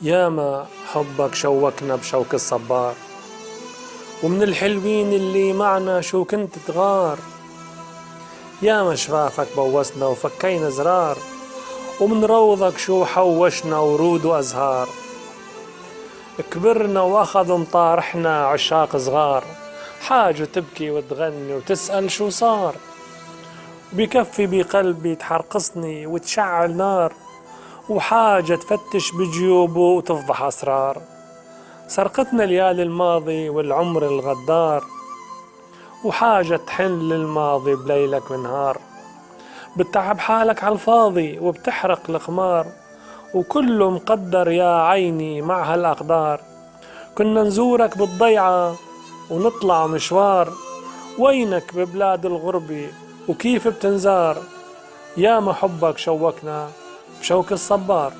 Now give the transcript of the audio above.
ياما حبك شوكنا بشوك الصبار، ومن الحلوين اللي معنا شو كنت تغار. ياما شفافك بوسنا وفكينا زرار، ومن روضك شو حوشنا ورود وأزهار. كبرنا وأخذ مطارحنا عشاق صغار، حاجة تبكي وتغني وتسأل شو صار. بكفي بقلبي تحرقصني وتشعل نار، وحاجة تفتش بجيوبه وتفضح أسرار. سرقتنا ليالي الماضي والعمر الغدار، وحاجة تحن للماضي بليلك ونهار. بتعب حالك على الفاضي وبتحرق القمار، وكله مقدر يا عيني مع هالأقدار. كنا نزورك بالضيعة ونطلع مشوار، وينك ببلاد الغربة وكيف بتنزار. يا ما حبك شوكنا بشوك الصبار.